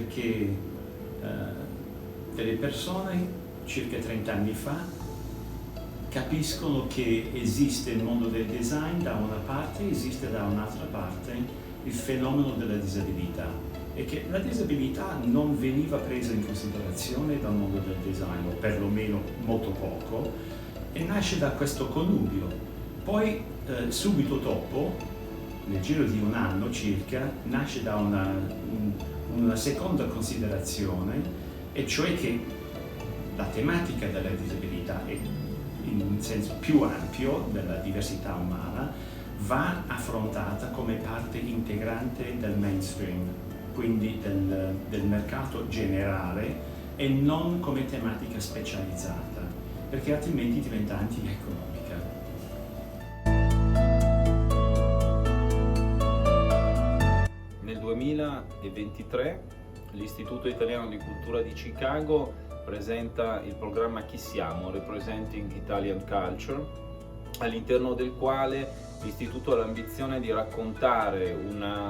perché delle persone circa 30 anni fa capiscono che esiste il mondo del design da una parte, esiste da un'altra parte il fenomeno della disabilità e che la disabilità non veniva presa in considerazione dal mondo del design, o perlomeno molto poco, e nasce da questo connubio. Poi subito dopo, nel giro di un anno circa, nasce da una seconda considerazione, e cioè che la tematica della disabilità è in senso più ampio della diversità umana, va affrontata come parte integrante del mainstream, quindi del mercato generale, e non come tematica specializzata, perché altrimenti diventa antieconomica. Nel 2023 l'Istituto Italiano di Cultura di Chicago presenta il programma Chi siamo? Representing Italian Culture, all'interno del quale l'Istituto ha l'ambizione di raccontare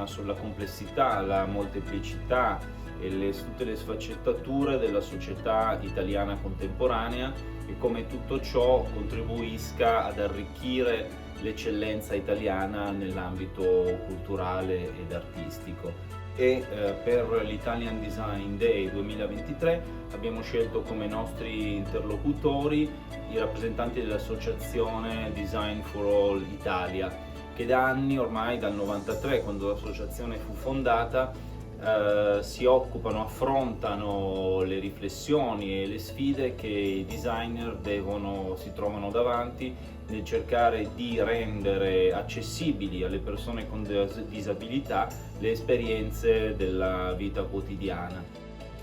sulla complessità, la molteplicità e tutte le sfaccettature della società italiana contemporanea e come tutto ciò contribuisca ad arricchire l'eccellenza italiana nell'ambito culturale ed artistico. E per l'Italian Design Day 2023 abbiamo scelto come nostri interlocutori i rappresentanti dell'associazione Design for All Italia, che da anni, ormai dal 93, quando l'associazione fu fondata, si occupano, affrontano le riflessioni e le sfide che i designer si trovano davanti nel cercare di rendere accessibili alle persone con disabilità le esperienze della vita quotidiana.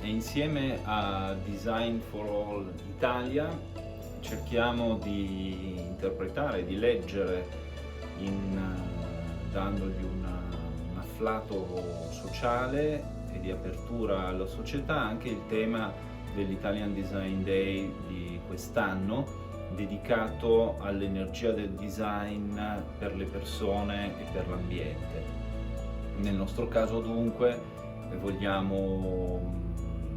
E insieme a Design for All Italia cerchiamo di interpretare, di leggere, dandogli un afflato sociale e di apertura alla società, anche il tema dell'Italian Design Day di quest'anno, dedicato all'energia del design per le persone e per l'ambiente. Nel nostro caso dunque vogliamo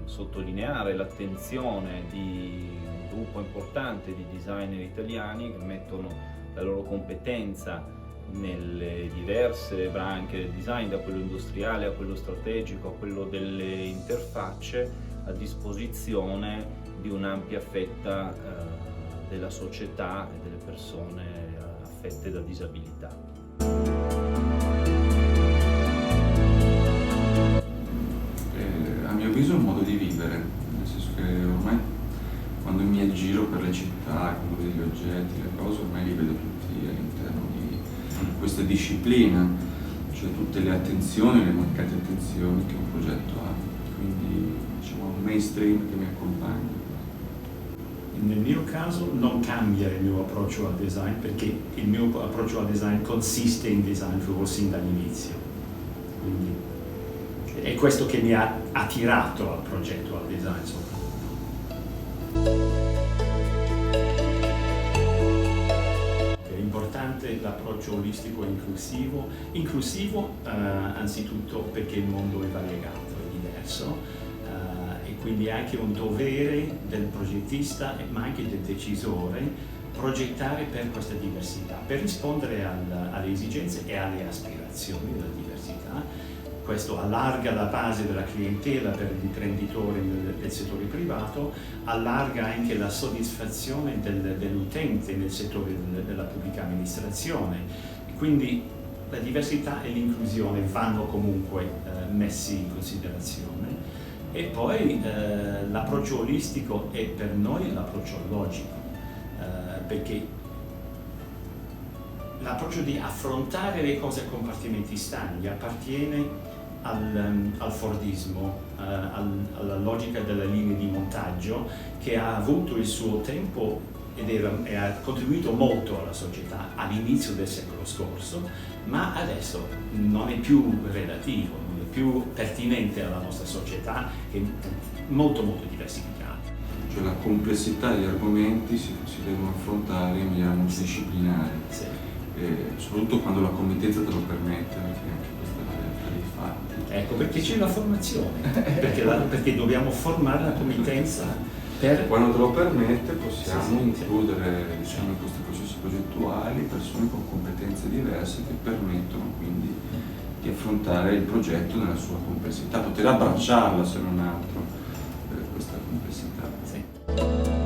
sottolineare l'attenzione di un gruppo importante di designer italiani che mettono la loro competenza nelle diverse branche del design, da quello industriale a quello strategico a quello delle interfacce, a disposizione di un'ampia fetta della società e delle persone affette da disabilità. A mio avviso è un modo di vivere, nel senso che ormai quando mi aggiro per le città, quando vedo gli oggetti, le cose, ormai li vedo tutti all'interno di questa disciplina, cioè tutte le attenzioni, le mancate attenzioni che un progetto ha, quindi diciamo un mainstream che mi accompagna. Nel mio caso non cambia il mio approccio al design, perché il mio approccio al design consiste in design for all sin dall'inizio. Quindi è questo che mi ha attirato al progetto, al design soprattutto. È importante l'approccio olistico e inclusivo anzitutto perché il mondo è variegato, è diverso. E quindi è anche un dovere del progettista, ma anche del decisore, progettare per questa diversità, per rispondere alle esigenze e alle aspirazioni della diversità. Questo allarga la base della clientela per gli imprenditori del settore privato, allarga anche la soddisfazione dell'utente nel settore della pubblica amministrazione. Quindi la diversità e l'inclusione vanno comunque messi in considerazione. E poi l'approccio olistico è per noi l'approccio logico, perché l'approccio di affrontare le cose a compartimenti stagni appartiene al Fordismo, alla logica della linea di montaggio, che ha avuto il suo tempo e ha contribuito molto alla società all'inizio del secolo scorso, ma adesso non è più relativo, più pertinente alla nostra società, che è molto diversificata. Cioè la complessità degli argomenti si devono affrontare in maniera multidisciplinare, sì. Soprattutto quando la competenza te lo permette, perché anche questa è la realtà dei fatti. Ecco, perché c'è la formazione, perché dobbiamo formare la committenza per... Quando te lo permette possiamo Sì, sì, includere diciamo, in questi processi progettuali persone con competenze diverse che permettono quindi di affrontare il progetto nella sua complessità, poter abbracciarla se non altro questa complessità. Sì.